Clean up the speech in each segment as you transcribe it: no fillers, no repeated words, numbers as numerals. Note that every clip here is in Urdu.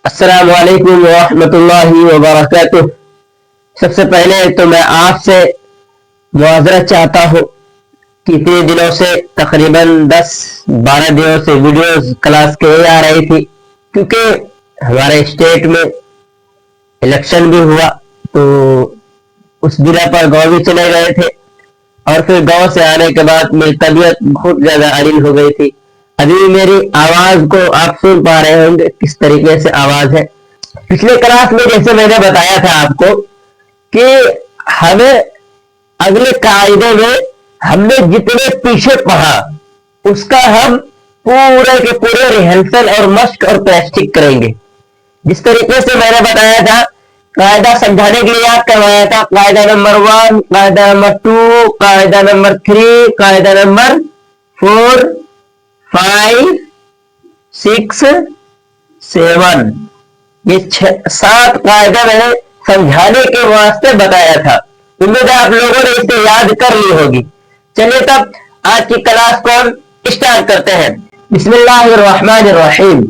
السلام علیکم ورحمۃ اللہ وبرکاتہ۔ سب سے پہلے تو میں آپ سے معذرت چاہتا ہوں کہ اتنے دنوں سے تقریباً 10-12 دنوں سے ویڈیوز کلاس کے آ رہی تھی، کیونکہ ہمارے اسٹیٹ میں الیکشن بھی ہوا تو اس بنا پر گاؤں بھی چلے گئے تھے، اور پھر گاؤں سے آنے کے بعد میری طبیعت بہت زیادہ علیل ہو گئی تھی۔ ابھی میری آواز کو آپ سن پا رہے ہوں گے کس طریقے سے آواز ہے۔ پچھلے کلاس میں جیسے میں نے بتایا تھا آپ کو کہ ہمیں اگلے قاعدے میں ہم نے جتنے پیچھے پڑھا اس کا ہم پورے کے پورے ریہرسل اور مشق اور پریکٹس کریں گے۔ جس طریقے سے میں نے بتایا تھا، قاعدہ سمجھانے کے لیے یاد کروایا تھا، قاعدہ نمبر 1، قاعدہ نمبر 2، قاعدہ نمبر 3، قاعدہ نمبر 4، 5، 6، 7، یہ 7 قاعدہ میں نے سمجھانے کے واسطے بتایا تھا۔ امید ہے آپ لوگوں نے اسے یاد کر لی ہوگی۔ چلیے تب آج کی کلاس کو ہم اسٹارٹ کرتے ہیں۔ بسم اللہ الرحمن الرحیم۔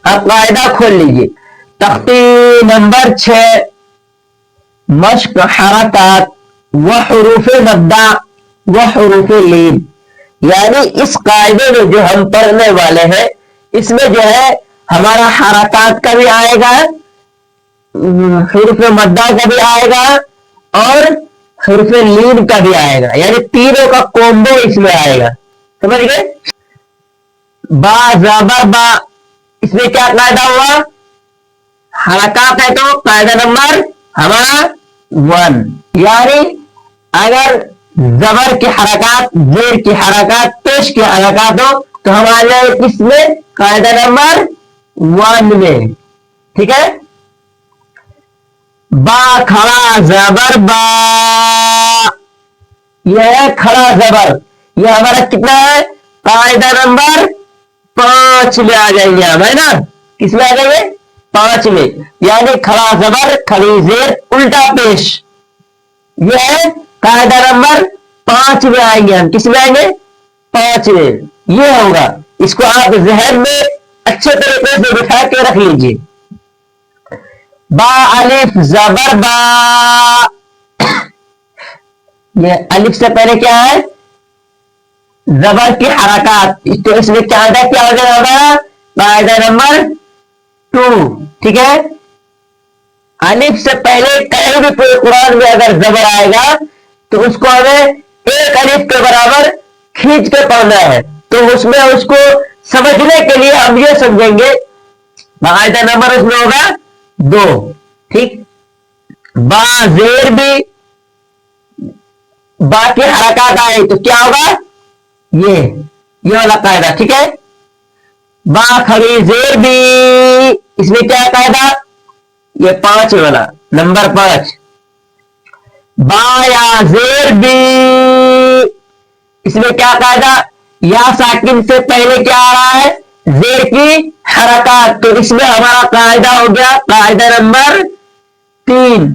آپ قاعدہ کھول لیجیے، تختی نمبر 6، مشق حرکات و حروف مدہ و حروف لین۔ یعنی اس قاعدے میں جو ہم پڑھنے والے ہیں اس میں جو ہے ہمارا حرکات کا بھی آئے گا، حروف مدہ کا بھی آئے گا اور حروف لین کا بھی آئے گا، یعنی تینوں کا کومبو اس میں آئے گا۔ سمجھ گئے؟ با زبر با، اس میں کیا قاعدہ ہوا؟ حرکات ہے تو قاعدہ نمبر ہمارا 1، یعنی اگر زبر کی حرکات، زیر کی حرکات، پیش کی حرکات ہو تو ہم آ جائے کس میں؟ قاعدہ نمبر 1 میں۔ ٹھیک ہے؟ با کھڑا زبر با، یہ ہے کھڑا زبر، یہ ہمارا کتنا ہے؟ قاعدہ نمبر 5 میں آ جائیں گے ہم، ہے نا؟ کس میں آ جائیں گے؟ 5 میں، یعنی کھڑا زبر، کھڑی زیر، الٹا پیش، یہ ہے قاعدہ نمبر 5 میں آئیں گے ہم۔ کس میں آئیں گے؟ 5 میں۔ یہ ہوگا، اس کو آپ ذہن میں اچھے طریقے سے بٹھا کے رکھ لیجئے۔ با الف زبر با، یہ الف سے پہلے کیا ہے؟ زبر کی حرکات، تو اس میں قاعدہ کیا ہو جائے گا؟ قاعدہ نمبر 2۔ ٹھیک ہے؟ الف سے پہلے کہیں بھی پورے قرآن میں اگر زبر آئے گا تو اس کو ہمیں ایک الف کے برابر کھینچ کے پڑھنا ہے، تو اس میں اس کو سمجھنے کے لیے ہم یہ سمجھیں گے قاعدہ نمبر اس میں ہوگا 2۔ ٹھیک؟ با زیر بھی، با کی حرکات آئے تو کیا ہوگا؟ یہ والا قاعدہ۔ ٹھیک ہے؟ با کھڑی زیر بھی، اس میں کیا قاعدہ؟ یہ 5 والا، نمبر 5۔ با یا زیر بھی، اس میں کیا قاعدہ؟ یا ساکن سے پہلے کیا آ رہا ہے؟ زیر کی حرکات، تو اس میں ہمارا قاعدہ ہو گیا قاعدہ نمبر 3۔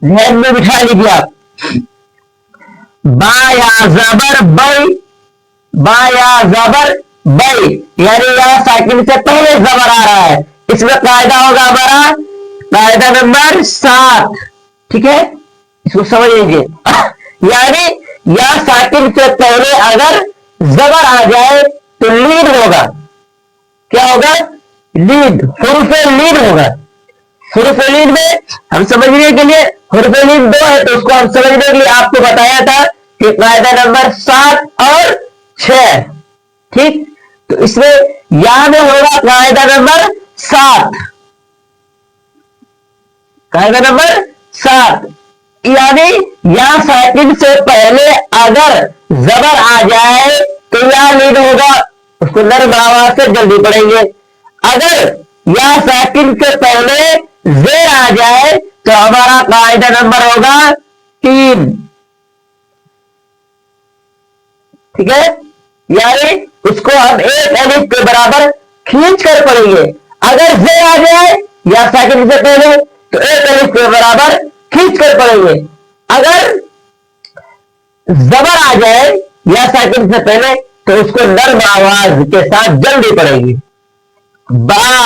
ذہن میں بٹھا لیجیے آپ۔ با یا زبر بئی، با یا زبر بئی، یعنی یا ساکن سے پہلے زبر آ رہا ہے، اس میں قاعدہ ہوگا ہمارا قاعدہ نمبر 7۔ ٹھیک ہے؟ اس کو سمجھ لیجیے، یعنی یا ساکن سے پہلے اگر زبر آ جائے تو لیڈ ہوگا۔ کیا ہوگا؟ لیڈ، حروف لیڈ ہوگا۔ حروف لیڈ میں ہم سمجھنے کے لیے، حروف لیڈ 2 ہے تو اس کو ہم سمجھنے کے لیے آپ کو بتایا تھا کہ قاعدہ نمبر 7 اور 6۔ ٹھیک؟ تو اس میں یا میں ہوگا قاعدہ نمبر 7، قاعدہ نمبر 7، یعنی یا ساکن سے پہلے اگر زبر آ جائے تو یا لیڈ ہوگا، اس کو نرم آواز سے جلدی پڑھیں گے۔ اگر یا ساکن سے پہلے زیر آ جائے تو ہمارا قاعدہ نمبر ہوگا 3۔ ٹھیک ہے؟ یعنی اس کو ہم ایک الف کے برابر کھینچ کر پڑھیں گے۔ اگر زیر آ جائے یا ساکن سے پہلے تو ایک الف کے برابر کھینچ کر پڑھیں گے۔ اگر زبر آ جائے یا ساکن سے پہلے تو اس کو نرم آواز کے ساتھ جلدی پڑھیں گے۔ با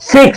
6,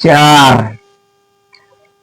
4।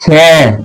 6।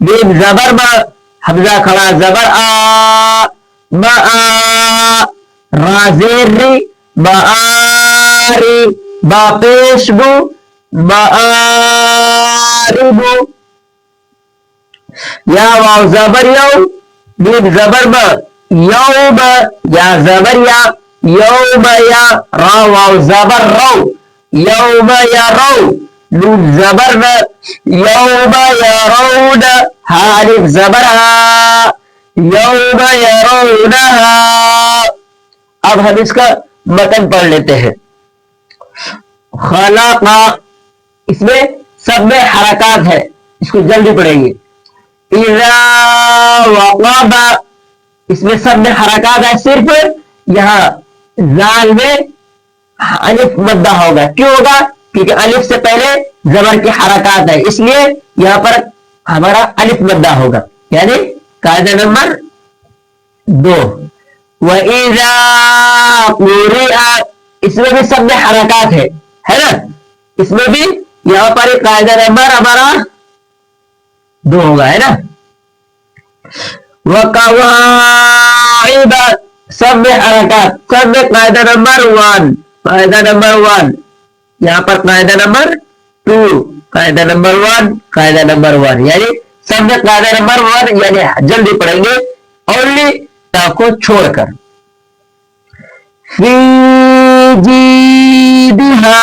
میم زبر ما، حمزہ کھڑا زبر آ، ما آ، را زیر ری، ما آری، با پیش بو، ما آری بو. یا واو زبر یو، میم زبر ما، یوم، یا زبر یا، یوم یا، را واو زبر رو، یوم یا رو، نون زبر نا، یوم یا رون، حالف زبر ہا، یوم یا رونہا. اب ہم اس کا متن پڑھ لیتے ہیں. خلقا، اس میں سب میں حرکات ہے، اس کو جلدی پڑھیں گے. اذا وقب، اس میں سب میں حرکات ہے، صرف یہاں زال میں الف مدہ ہوگا. کیوں ہوگا؟ کیونکہ الف سے پہلے زبر کی حرکات ہے، اس لیے یہاں پر ہمارا الف مدہ ہوگا. یعنی قاعدہ نمبر 2. وَإِذَا قُرِئَ، اس میں بھی سب میں حرکات ہے نا، اس میں بھی یہاں پر قاعدہ نمبر ہمارا 2 ہوگا، ہے نا. وَقَوَاعِبَ، سب میں حرکات، سب میں قاعدہ نمبر 1، قاعدہ نمبر 1. یہاں پر قاعدہ نمبر 2، قاعدہ نمبر 1، قاعدہ نمبر 1، یعنی سب میں قاعدہ نمبر 1، یعنی جلدی پڑھیں گے اونلی تا کو چھوڑ کر. فی جیبہا،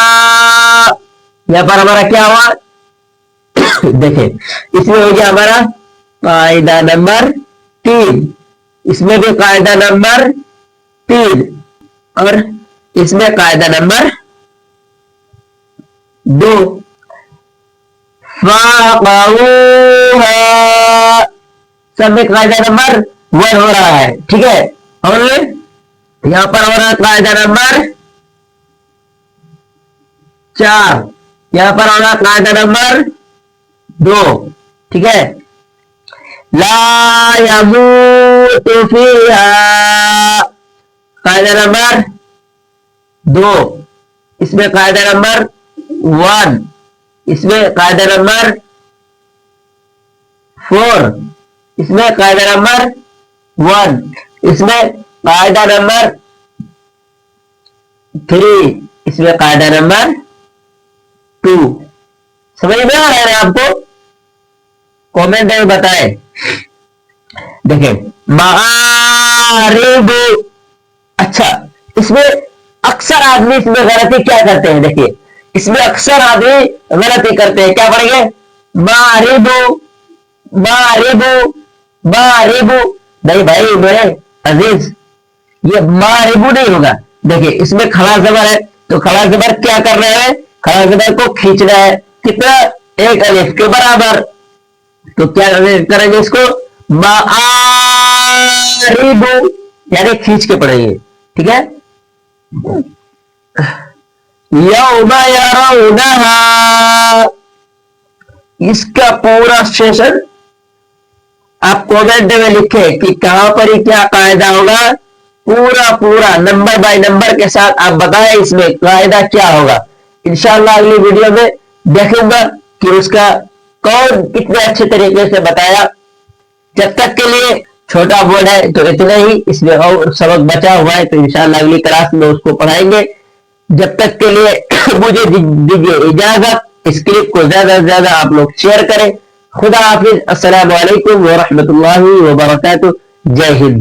یہاں پر ہمارا کیا ہوا دیکھیں، اس میں ہو گیا ہمارا قاعدہ نمبر 3، اس میں بھی قاعدہ نمبر 3، اور اس میں قاعدہ نمبر 2. فَقَوْهَا، سب میں قاعدہ نمبر 1 ہو رہا ہے، ٹھیک ہے. اور یہاں پر ہو رہا ہے قاعدہ نمبر 4، یہاں پر ہو رہا ہے قاعدہ نمبر 2، ٹھیک ہے. لا يموت فيها، قاعدہ نمبر 2، اس میں قاعدہ نمبر 1، اس میں قاعدہ نمبر 4، اس میں قاعدہ نمبر 1، اس میں قاعدہ نمبر 3، اس میں قاعدہ نمبر 2. سمجھ میں آ رہا ہے آپ کو؟ کومنٹ میں بتائیں. دیکھیں معارب، اچھا اس میں اکثر آدمی اس میں غلطی کیا کرتے ہیں؟ دیکھیے اس میں اکثر آدمی غلطی کرتے ہیں. کیا پڑھیں گے؟ معارب، معارب، معارب. نہیں بھائی میرے عزیز، یہ معارب نہیں ہوگا. دیکھیں اس میں کھڑا زبر ہے، تو کھڑا زبر کیا کر رہے ہیں؟ کھڑا زبر کو کھینچ رہا ہے. کتنا؟ 1 الف کے برابر. تو کیا کریں گے اس کو؟ معارب، یعنی کھینچ کے پڑھیں گے، ٹھیک ہے. یوم یرونہا، اس کا پورا سیشن آپ کومنٹ میں لکھیں کہ کہاں پر ہی کیا قاعدہ ہوگا. پورا پورا نمبر بائی نمبر کے ساتھ آپ بتائیں اس میں قاعدہ کیا ہوگا. انشاءاللہ اگلی ویڈیو میں دیکھوں گا کہ اس کا کون کتنے اچھے طریقے سے بتایا. جب تک کے لیے چھوٹا بورڈ ہے تو اتنا ہی، اس میں اور سبق بچا ہوا ہے تو انشاءاللہ اگلی کلاس میں اس کو پڑھائیں گے. جب تک کے لیے مجھے دیجیے اجازت. اس کلپ کو زیادہ سے زیادہ آپ لوگ شیئر کریں. خدا حافظ. السلام علیکم ورحمۃ اللہ وبرکاتہ. جے ہند.